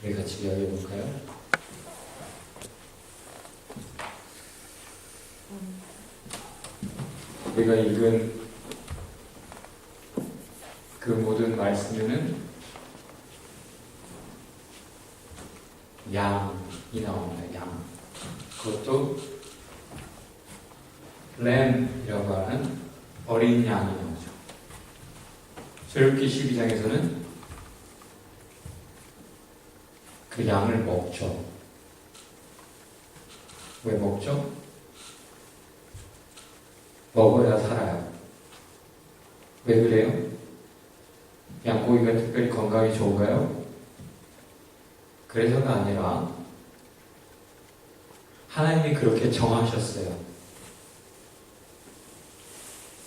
우리 같이 이야기해 볼까요? 우리가 읽은 그 모든 말씀에는 양이 나옵니다. 양. 그것도 램이라고 하는 어린 양이 나오죠. 출애굽기 12장에서는 그 양을 먹죠. 왜 먹죠? 먹어야 살아요. 왜 그래요? 양고기가 특별히 건강에 좋은가요? 그래서가 아니라 하나님이 그렇게 정하셨어요.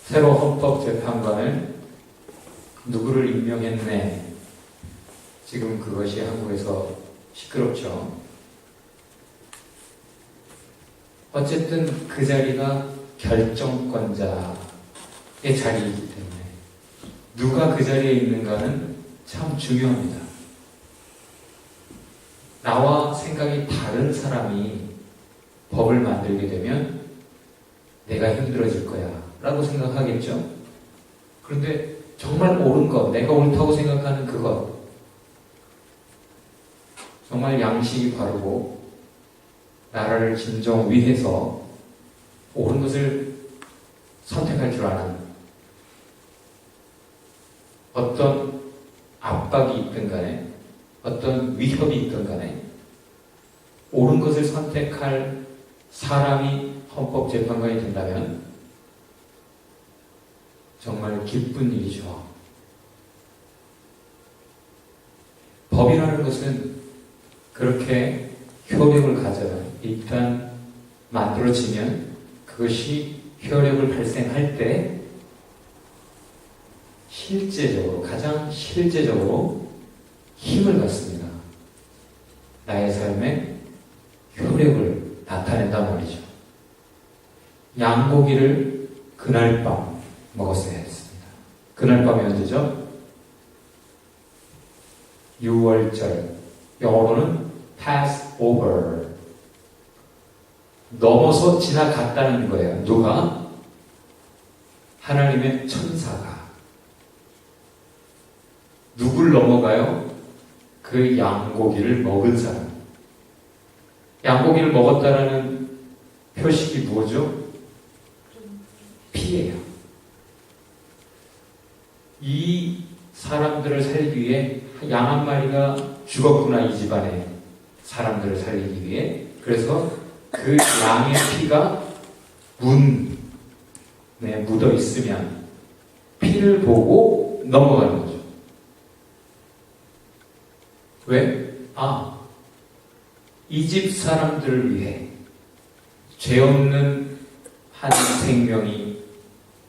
새로 헌법재판관을 누구를 임명했네. 지금 그것이 한국에서 시끄럽죠. 어쨌든 그 자리가 결정권자의 자리이기 때문에 누가 그 자리에 있는가는 참 중요합니다. 나와 생각이 다른 사람이 법을 만들게 되면 내가 힘들어질 거야 라고 생각하겠죠. 그런데 정말 옳은 것, 내가 옳다고 생각하는 그것, 정말 양식이 바르고 나라를 진정 위해서 옳은 것을 선택할 줄 아는, 어떤 압박이 있든 간에 어떤 위협이 있든 간에 옳은 것을 선택할 사람이 헌법재판관이 된다면 정말 기쁜 일이죠. 법이라는 것은 그렇게 효력을 가져요. 일단 만들어지면 그것이 효력을 발생할 때 실제적으로, 가장 실제적으로 힘을 갖습니다. 나의 삶에 효력을 나타낸단 말이죠. 양고기를 그날 밤 먹었어야 했습니다. 그날 밤이 언제죠? 6월절, 영어로는 Passover. 넘어서 지나갔다는 거예요. 누가? 하나님의 천사가. 누굴 넘어가요? 그 양고기를 먹은 사람. 양고기를 먹었다라는 표식이 뭐죠? 피해요. 이 사람들을 살리기 위해 양 한 마리가 죽었구나, 이 집안의 사람들을 살리기 위해. 그래서 그 양의 피가 문에 묻어 있으면 피를 보고 넘어가는 거죠. 왜? 이 집 사람들을 위해 죄 없는 한 생명이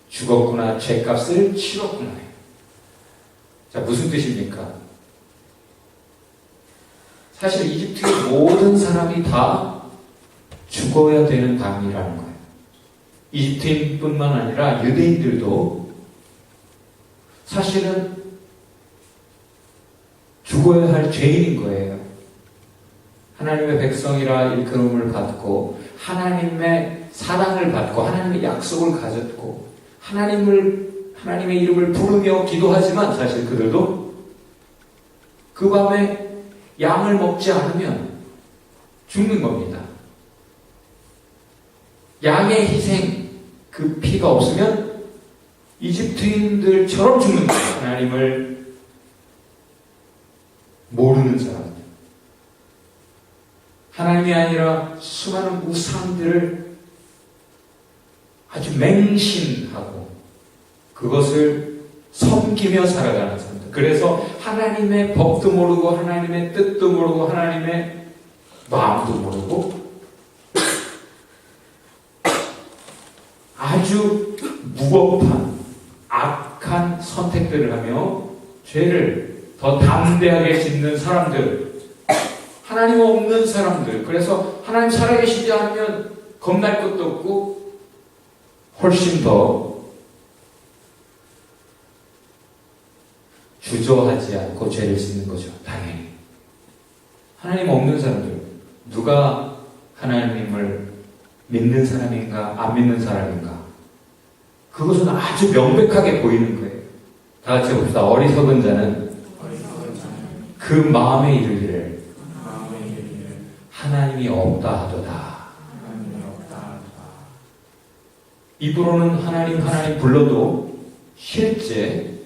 죽었구나, 죄값을 치렀구나. 자, 무슨 뜻입니까? 사실 이집트의 모든 사람이 다 죽어야 되는 당이라는 거예요. 이집트인뿐만 아니라 유대인들도 사실은 죽어야 할 죄인인 거예요. 하나님의 백성이라 일컬음을 받고 하나님의 사랑을 받고 하나님의 약속을 가졌고 하나님의 이름을 부르며 기도하지만 사실 그들도 그 밤에 양을 먹지 않으면 죽는 겁니다. 양의 희생, 그 피가 없으면 이집트인들처럼 죽는 거예요. 하나님을 모르는 사람들. 하나님이 아니라 수많은 우상들을 아주 맹신하고 그것을 섬기며 살아가는 사람들. 그래서 하나님의 법도 모르고 하나님의 뜻도 모르고 하나님의 마음도 모르고 아주 무법한 악한 선택들을 하며 죄를 더 담대하게 짓는 사람들, 하나님 없는 사람들. 그래서 하나님 살아계시지 않으면 겁날 것도 없고 훨씬 더 주저하지 않고 죄를 짓는 거죠. 당연히. 하나님 없는 사람들, 누가 하나님을 믿는 사람인가 안 믿는 사람인가, 그것은 아주 명백하게 보이는 거예요. 다 같이 봅시다. 어리석은 자는 그 마음에 이르기를 하나님이 없다 하도다. 입으로는 하나님 하나님 불러도 실제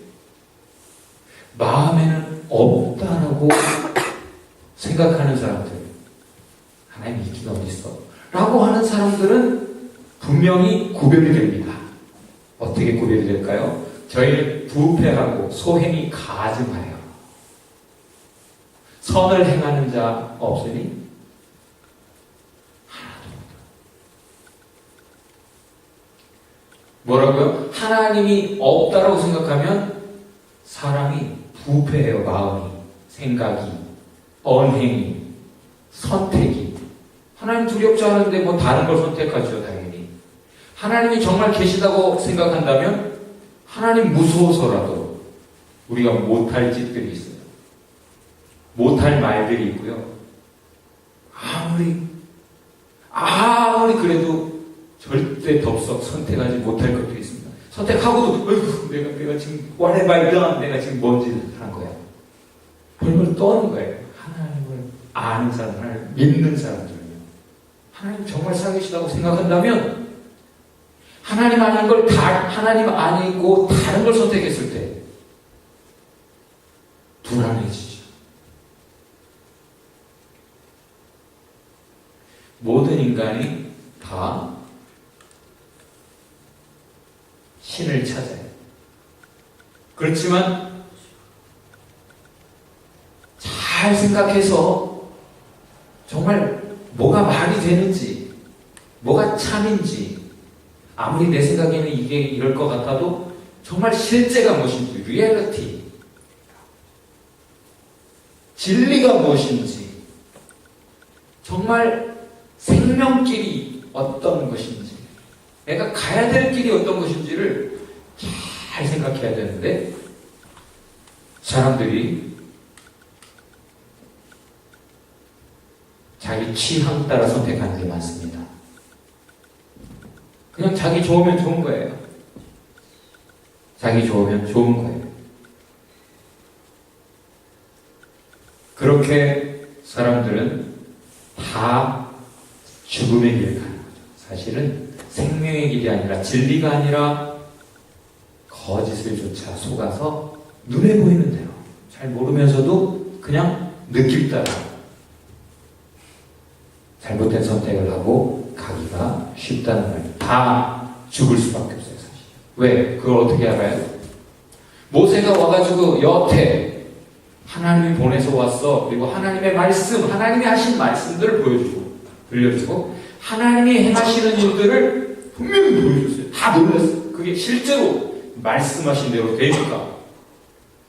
마음에는 없다라고 생각하는 사람들, 하나님 있긴 어딨어 라고 하는 사람들은 분명히 구별이 됩니다. 어떻게 구별이 될까요? 저희는 부패하고 소행이 가증하여 선을 행하는 자 없으니 하나도 없다. 뭐라고요? 하나님이 없다라고 생각하면 사람이 부패해요. 마음이, 생각이, 언행이, 선택이. 하나님 두렵지 않은데 뭐 다른 걸 선택하죠, 당연히. 하나님이 정말 계시다고 생각한다면 하나님 무서워서라도 우리가 못할 짓들이 있어요. 못할 말들이 있고요. 아무리 그래도 절대 덥석 선택하지 못할 것도 있습니다. 선택하고도 어이구, 내가 지금 what have I done? 내가 지금 뭔 짓을 한 거야. 벌벌 떠는 거예요. 하나님을 아는 사람, 하나님을 믿는 사람들은요. 하나님 정말 살아계시다고 생각한다면 하나님 아닌 걸 하나님 아니고 다른 걸 선택했을 때 불안해지죠. 모든 인간이 다 신을 찾아요. 그렇지만 잘 생각해서 정말 뭐가 말이 되는지, 뭐가 참인지, 아무리 내 생각에는 이게 이럴 것 같아도 정말 실제가 무엇인지, 리얼리티, 진리가 무엇인지, 정말 생명길이 어떤 것인지, 내가 가야 될 길이 어떤 것인지를 잘 생각해야 되는데 사람들이 자기 취향 따라 선택하는 게 많습니다. 그냥 자기 좋으면 좋은 거예요. 자기 좋으면 좋은 거예요. 그렇게 사람들은 다 죽음의 길을 가는 거죠. 사실은 생명의 길이 아니라, 진리가 아니라 거짓을 조차 속아서 눈에 보이는 대로, 잘 모르면서도 그냥 느낌 따라 잘못된 선택을 하고 가기가 쉽다는 거예요. 다 죽을 수밖에 없어요, 사실. 왜? 그걸 어떻게 알아요? 모세가 와가지고 여태 하나님이 보내서 왔어. 그리고 하나님의 말씀, 하나님이 하신 말씀들을 보여주고, 들려주고, 하나님이 행하시는 일들을 분명히 보여줬어요. 다 놀랐어요. 그게 실제로 말씀하신 대로 되니까.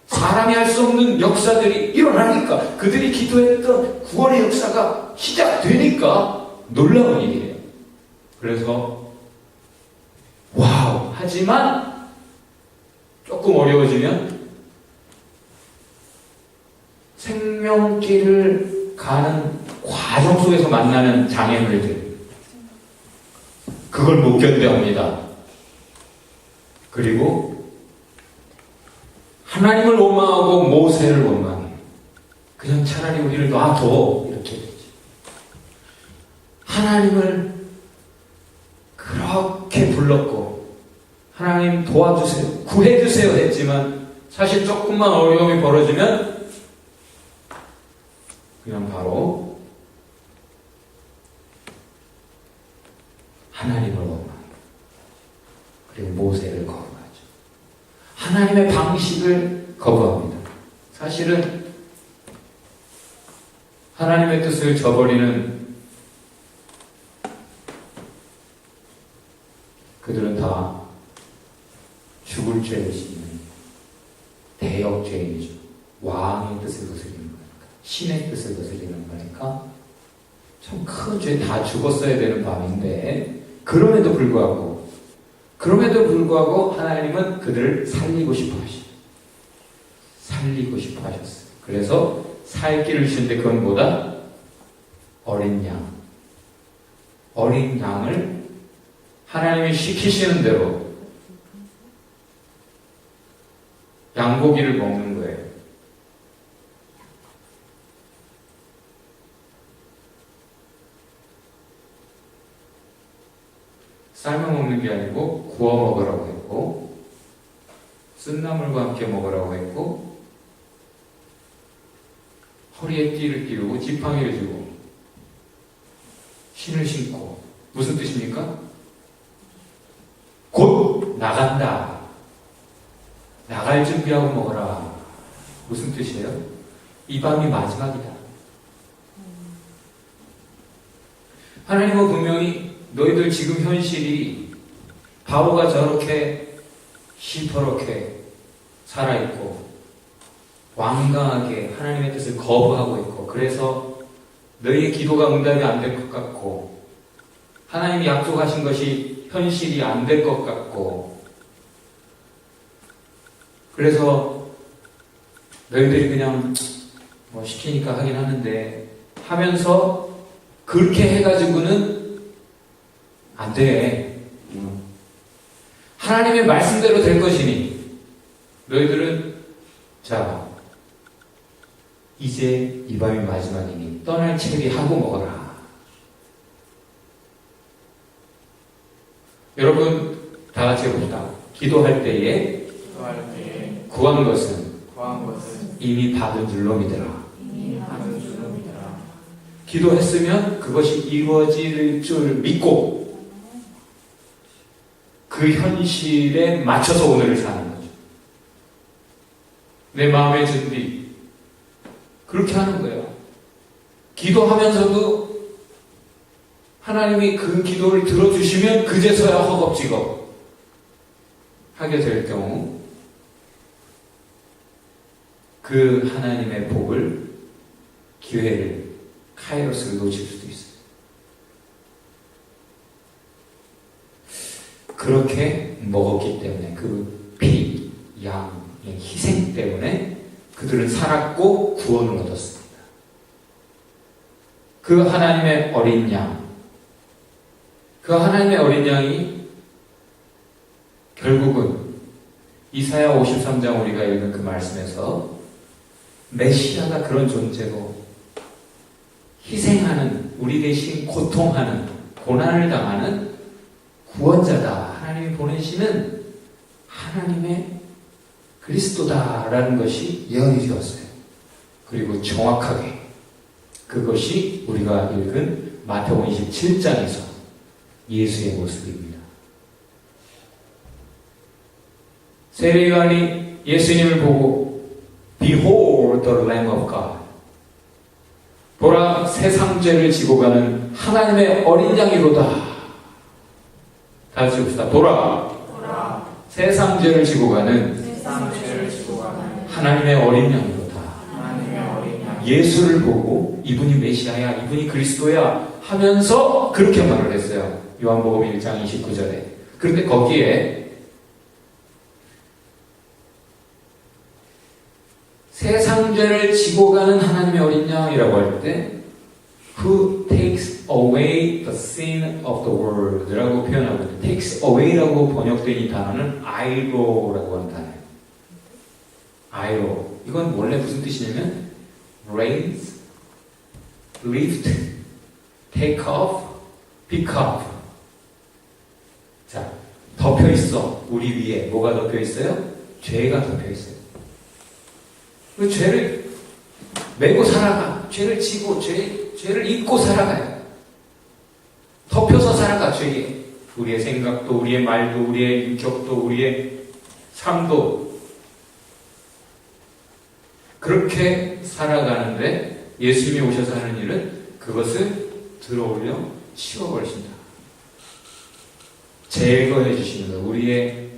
사람이 할 수 없는 역사들이 일어나니까, 그들이 기도했던 구원의 역사가 시작되니까 놀라운 일이에요. 그래서 와우! 하지만 조금 어려워지면 생명길을 가는 과정 속에서 만나는 장애물들, 그걸 못 견뎌합니다. 그리고 하나님을 원망하고 모세를 원망해. 그냥 차라리 우리를 놔둬, 이렇게 되지. 하나님을 그렇게 불렀고 하나님 도와주세요, 구해주세요 했지만 사실 조금만 어려움이 벌어지면 그냥 바로 하나님을 원망해요. 그리고 모세를 거부하죠. 하나님의 방식을 거부합니다. 사실은 하나님의 뜻을 저버리는 그들은 다 죽을 죄를 짓는 대역죄인이죠. 왕의 뜻을 거스리는 거니까, 신의 뜻을 거스리는 거니까 참 큰 죄, 다 죽었어야 되는 밤인데 그럼에도 불구하고 하나님은 그들을 살리고 싶어 하셨어요. 살리고 싶어 하셨어요. 그래서 살 길을 주시는데 그건 뭐다? 어린 양. 어린 양을 하나님이 시키시는 대로 양고기를 먹는 거예요. 삶아 먹는 게 아니고 구워 먹으라고 했고, 쓴나물과 함께 먹으라고 했고, 허리에 띠를 띠우고 지팡이를 쥐고 신을 신고. 무슨 뜻입니까? 곧 나간다. 나갈 준비하고 먹어라. 무슨 뜻이에요? 이 밤이 마지막이다. 하나님은 분명히 너희들 지금 현실이 바보가 저렇게 시퍼렇게 살아있고 완강하게 하나님의 뜻을 거부하고 있고, 그래서 너희의 기도가 응답이 안 될 것 같고, 하나님이 약속하신 것이 현실이 안 될 것 같고, 그래서 너희들이 그냥 뭐 시키니까 하긴 하는데 하면서 그렇게 해가지고는 안 돼. 하나님의 말씀대로 될 것이니 너희들은 자 이제 이 밤이 마지막이니 떠날 채비하고 먹어라. 여러분 다 같이 해봅시다. 기도할 때에 구한 것은 이미 받은 줄로 믿으라. 기도했으면 그것이 이루어질 줄 믿고 그 현실에 맞춰서 오늘을 사는 거죠. 내 마음의 준비 그렇게 하는 거예요. 기도하면서도 하나님이 그 기도를 들어주시면 그제서야 허겁지겁 하게 될 경우 그 하나님의 복을, 기회를, 카이로스를 놓칠 수도 있어요. 그렇게 먹었기 때문에 그 피, 양의 희생 때문에 그들은 살았고 구원을 얻었습니다. 그 하나님의 어린 양, 그 하나님의 어린 양이 결국은 이사야 53장 우리가 읽은 그 말씀에서 메시아가 그런 존재고 희생하는, 우리 대신 고통하는, 고난을 당하는 구원자다. 하나님이 보내시는 하나님의 그리스도다라는 것이 예언이 되었어요. 그리고 정확하게 그것이 우리가 읽은 마태복음 27장에서 예수의 모습입니다. 세례요한이 예수님을 보고 Behold the Lamb of God, 보라 세상 죄를 지고 가는 하나님의 어린 양이로다. 다 같이 봅시다. 보라 세상 죄를 지고 가는 하나님의 어린 양이로다. 예수를 보고 이분이 메시아야, 이분이 그리스도야 하면서 그렇게 말을 했어요. 요한복음 1장 29절에. 그런데 거기에 세상 죄를 지고 가는 하나님의 어린 양이라고 할 때 Who takes away the sin of the world 라고 표현하거든요. takes away라고 번역된 이 단어는 아이로라고 하는 단어예요. 아이로. 이건 원래 무슨 뜻이냐면 raise, lift, take off, pick up. 자, 덮여 있어. 우리 위에 뭐가 덮여 있어요? 죄가 덮여 있어요. 그 죄를 메고 살아가. 죄를 지고 죄를 잊고 살아가요. 덮여서 살아가. 죄에 우리의 생각도, 우리의 말도, 우리의 인격도, 우리의 삶도 그렇게 살아가는데 예수님이 오셔서 하는 일은 그것을 들어올려 치워버리신다. 제거해 주시는 것. 우리의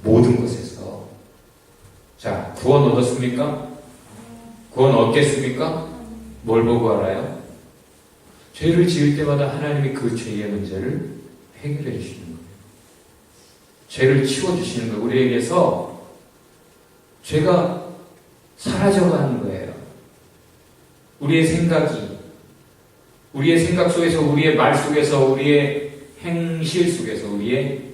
모든 것에서. 자, 구원 얻었습니까? 구원 얻겠습니까? 뭘 보고 알아요? 죄를 지을 때마다 하나님이 그 죄의 문제를 해결해 주시는 거예요. 죄를 치워주시는 거예요. 우리에게서 죄가 사라져가는 거예요. 우리의 생각이, 우리의 생각 속에서, 우리의 말 속에서, 우리의 행실 속에서, 우리의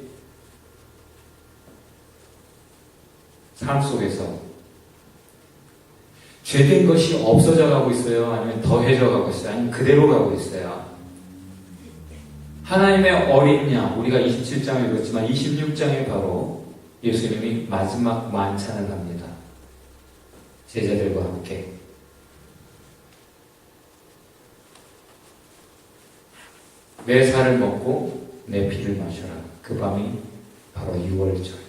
삶 속에서 죄된 것이 없어져 가고 있어요? 아니면 더해져 가고 있어요? 아니면 그대로 가고 있어요? 하나님의 어린 양, 우리가 27장을 읽었지만 26장에 바로 예수님이 마지막 만찬을 합니다. 제자들과 함께. 내 살을 먹고 내 피를 마셔라. 그 밤이 바로 6월절이다.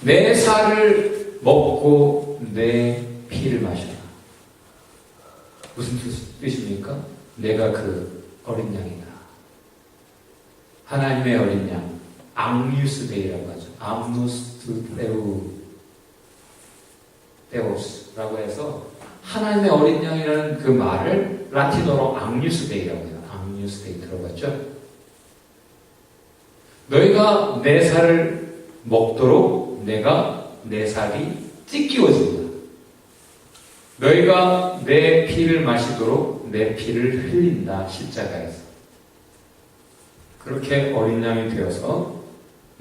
내 살을 먹고 내 피를 마셔라. 무슨 뜻입니까? 내가 그 어린 양이다. 하나님의 어린 양, 앙뉴스데이라고 하죠. 암누스트 데오스라고 해서 하나님의 어린 양이라는 그 말을 라틴어로 앙뉴스데이라고 해요. 앙뉴스데이 들어봤죠? 너희가 내 살을 먹도록 내가 내 살이 찢기워진다. 너희가 내 피를 마시도록 내 피를 흘린다. 십자가에서. 그렇게 어린 양이 되어서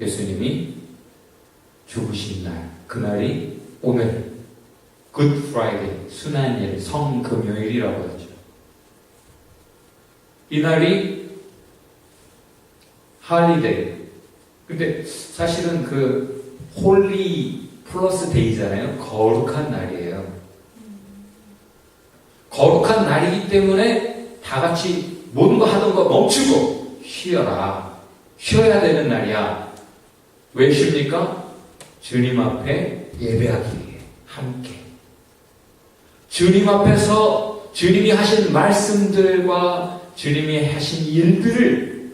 예수님이 죽으신 날, 그날이 오늘 Good Friday, 순환일, 성금요일이라고 하죠. 이날이 할리데이. 근데 사실은 그 홀리 플러스 데이잖아요. 거룩한 날이에요. 거룩한 날이기 때문에 다 같이 모든 거 하던 거 멈추고 쉬어라. 쉬어야 되는 날이야. 왜 쉽니까? 주님 앞에 예배하기 위해 함께. 주님 앞에서 주님이 하신 말씀들과 주님이 하신 일들을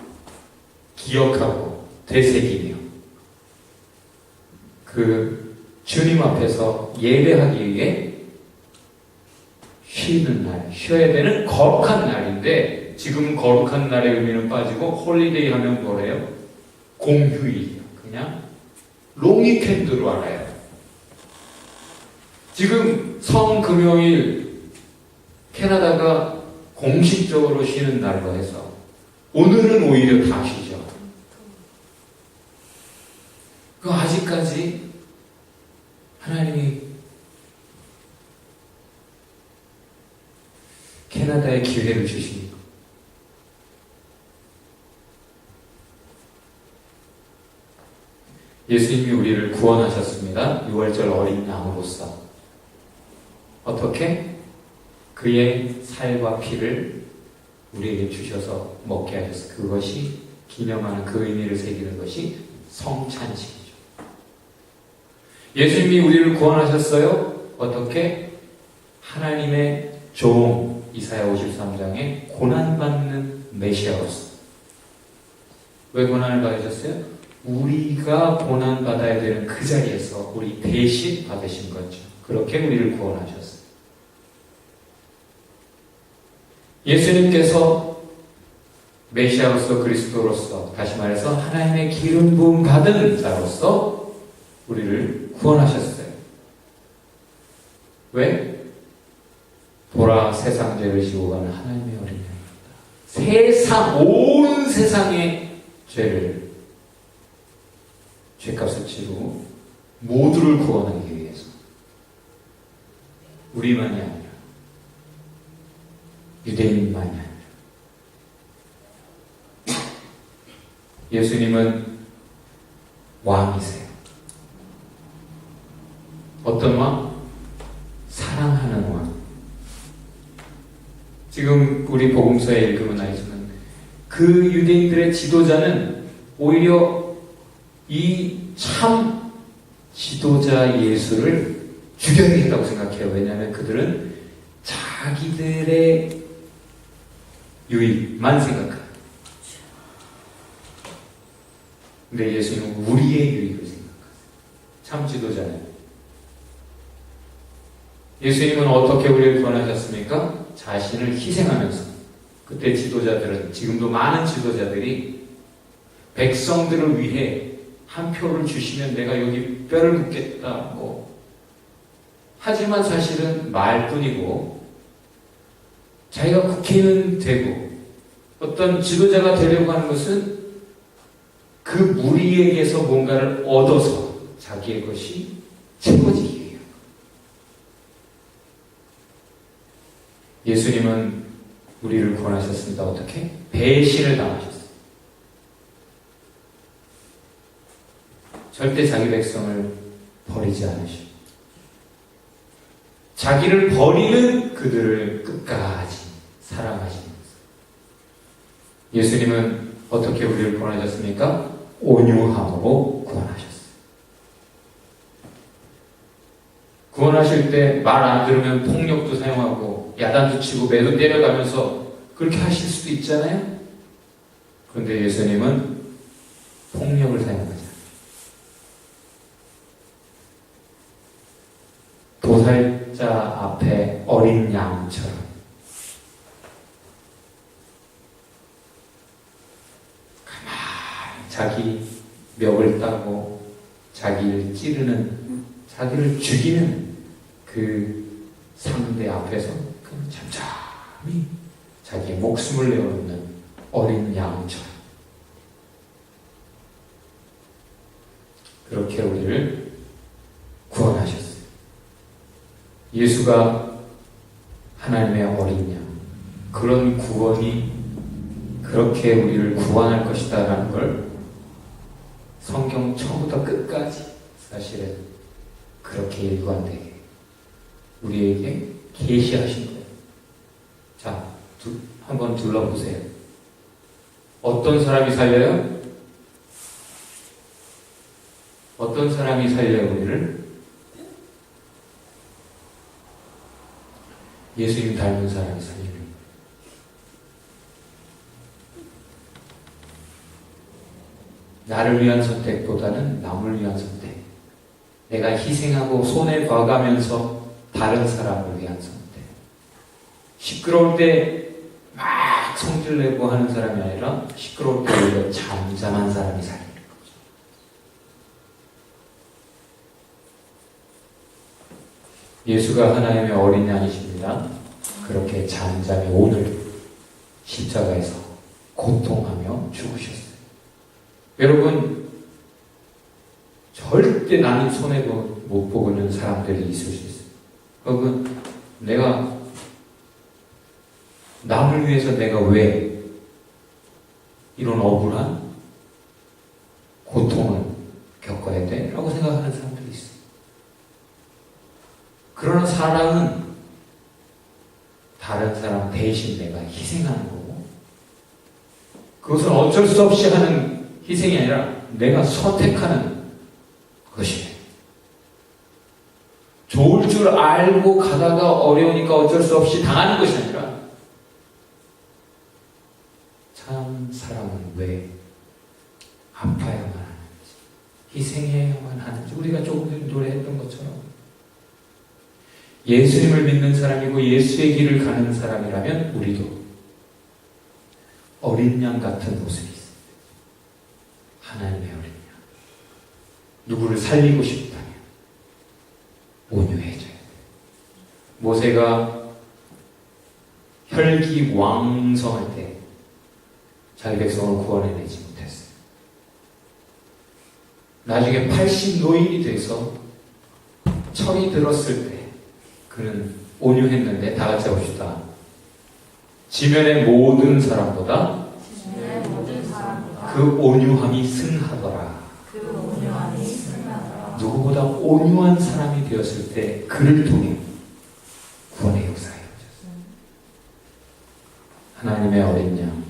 기억하고 되새기며 그 주님 앞에서 예배하기 위해 쉬는 날, 쉬어야 되는 거룩한 날인데 지금 거룩한 날의 의미는 빠지고 홀리데이 하면 뭐래요? 공휴일이요. 그냥 롱위켄드로 알아요. 지금 성금요일 캐나다가 공식적으로 쉬는 날로 해서 오늘은 오히려 다 쉬죠. 그 아직까지 하나님이 캐나다에 기회를 주십니다. 예수님이 우리를 구원하셨습니다. 6월절 어린 양으로서. 어떻게? 그의 살과 피를 우리에게 주셔서 먹게 하셨어요. 그것이 기념하는 그 의미를 새기는 것이 성찬식이죠. 예수님이 우리를 구원하셨어요. 어떻게? 하나님의 종, 이사야 53장에 고난받는 메시아로서. 왜 고난을 받으셨어요? 우리가 고난받아야 되는 그 자리에서 우리 대신 받으신 거죠. 그렇게 우리를 구원하셨어요. 예수님께서 메시아로서 그리스도로서 다시 말해서 하나님의 기름 부음 받은 자로서 우리를 구원하셨어요. 왜? 보라 세상 죄를 지고 가는 하나님의 어린 양입니다. 온 세상의 죄를 죄값을 치르고 모두를 구원하기 위해서 우리만이 아니라 유대인만이 아니라 예수님은 왕이세요. 어떤 왕? 사랑하는 왕. 지금 우리 복음서에 읽으면 알지만 그 유대인들의 지도자는 오히려 이 참 지도자 예수를 죽여야겠다고 생각해요. 왜냐하면 그들은 자기들의 유익만 생각해요. 근데 예수님은 우리의 유익을 생각하세요. 참 지도자는. 예수님은 어떻게 우리를 구원하셨습니까? 자신을 희생하면서. 그때 지도자들은, 지금도 많은 지도자들이 백성들을 위해 한 표를 주시면 내가 여기 뼈를 묻겠다, 하지만 사실은 말뿐이고, 자기가 국회의원 되고 어떤 지도자가 되려고 하는 것은 그 무리에게서 뭔가를 얻어서 자기의 것이 채워지기 위해요. 예수님은 우리를 구원하셨습니다. 어떻게? 배신을 당하셨어요. 절대 자기 백성을 버리지 않으시고 자기를 버리는 그들을 끝까지 사랑하시는 거예요. 예수님은 어떻게 우리를 구원하셨습니까? 온유함으로 구원하셨어요. 구원하실 때 말 안 들으면 폭력도 사용하고 야단도 치고 매도 때려가면서 그렇게 하실 수도 있잖아요. 그런데 예수님은 폭력을 사용하잖아요. 도살자 앞에 어린 양처럼 가만히 자기 멱을 따고 자기를 찌르는, 자기를 죽이는 그 상대 앞에서 잠잠히 자기의 목숨을 내어놓는 어린 양처럼 그렇게 우리를 구원하셨어요. 예수가 하나님의 어린 양, 그런 구원이 그렇게 우리를 구원할 것이다 라는 걸 성경 처음부터 끝까지 사실은 그렇게 일관되게 우리에게 계시하신 거예요. 자, 한번 둘러보세요. 어떤 사람이 살려요? 어떤 사람이 살려요, 우리를? 예수님 닮은 사람이 살리는 거예요. 나를 위한 선택보다는 남을 위한 선택. 내가 희생하고 손해 봐가면서 다른 사람을 위한 선택. 시끄러울 때 막 성질내고 하는 사람이 아니라 시끄러울 때 오히려 잠잠한 사람이 살리는 거죠. 예수가 하나님의 어린 양이십니다. 그렇게 잠잠히 오늘 십자가에서 고통하며 죽으셨어요. 여러분, 절대 나는 손해도 못 보고 있는 사람들이 있을 수 있어요. 혹은 내가 남을 위해서 내가 왜 이런 억울한 고통을 겪어야 돼? 라고 생각하는 사람들이 있어요. 그러나 사랑은 다른 사람 대신 내가 희생하는 거고, 그것은 어쩔 수 없이 하는 희생이 아니라 내가 선택하는 것이에요. 좋을 줄 알고 가다가 어려우니까 어쩔 수 없이 당하는 것이 아니라 참 사람은 왜 아파야만 하는지, 희생해야만 하는지, 우리가 조금 전에 노래했던 것처럼 예수님을 믿는 사람이고 예수의 길을 가는 사람이라면 우리도 어린 양 같은 모습이 있습니다. 하나님의 어린 양. 누구를 살리고 싶다면 온유해져야 돼요. 모세가 혈기왕성할 때 자기 백성을 구원해내지 못했어요. 나중에 80 노인이 돼서 철이 들었을 때 그는 온유했는데, 다 같이 해봅시다. 지면의 모든 사람보다 그 온유함이 승하더라. 누구보다 온유한 사람이 되었을 때 그를 통해 구원의 역사에 이루어졌어요. 하나님의 어린 양,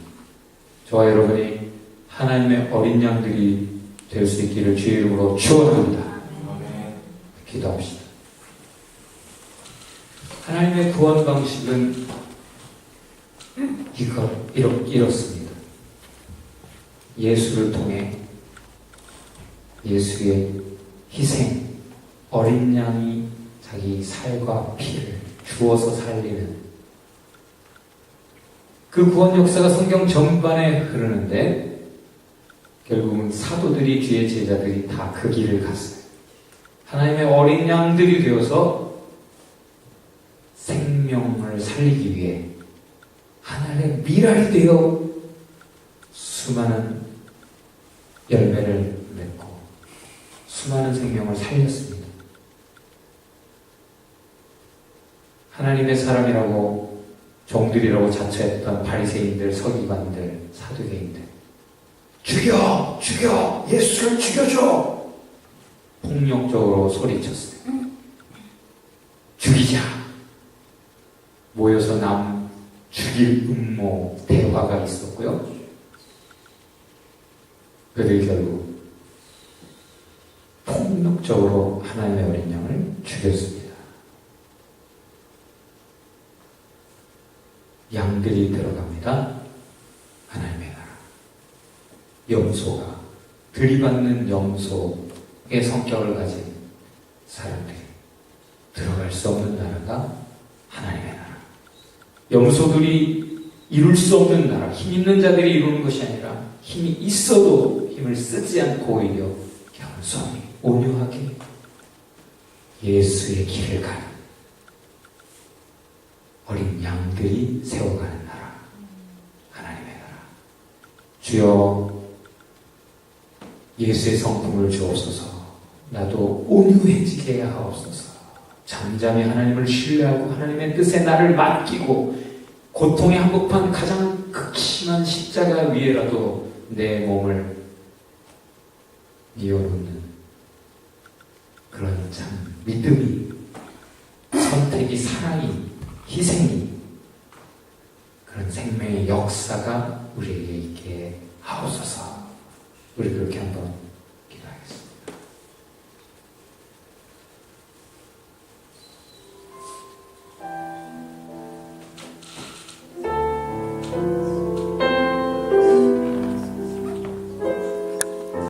저와 여러분이 하나님의 어린 양들이 될 수 있기를 주의 이름으로 축원합니다. 기도합시다. 하나님의 구원 방식은 이렇습니다. 예수를 통해 예수의 희생, 어린 양이 자기 살과 피를 주어서 살리는 그 구원 역사가 성경 전반에 흐르는데, 결국은 사도들이, 뒤에 제자들이 다 그 길을 갔어요. 하나님의 어린 양들이 되어서 생명을 살리기 위해 하늘의 미랄이 되어 수많은 열매를 맺고 수많은 생명을 살렸습니다. 하나님의 사람이라고 종들이라고 자처했던 바리새인들, 서기관들, 사두개인들, 죽여! 죽여! 예수를 죽여줘! 폭력적으로 소리쳤어요. 죽이자! 모여서 남 죽일 음모 대화가 있었고요. 그들 결국 폭력적으로 하나님의 어린 양을 죽였습니다. 양들이 들어갑니다. 하나님의 나라. 염소가, 들이받는 염소의 성격을 가진 사람들이 들어갈 수 없는 나라가 하나님의 나라. 염소들이 이룰 수 없는 나라, 힘 있는 자들이 이루는 것이 아니라 힘이 있어도 힘을 쓰지 않고 오히려 겸손히 온유하게 예수의 길을 가는 어린 양들이 세워가는 나라, 하나님의 나라. 주여, 예수의 성품을 주옵소서. 나도 온유해지게 하옵소서. 잠잠히 하나님을 신뢰하고 하나님의 뜻에 나를 맡기고 고통에 한복판 가장 극심한 십자가 위에라도 내 몸을 뉘어놓는 그런 참 믿음이, 선택이, 사랑이, 희생이, 그런 생명의 역사가 우리에게 있게 하옵소서. 우리 그렇게 한번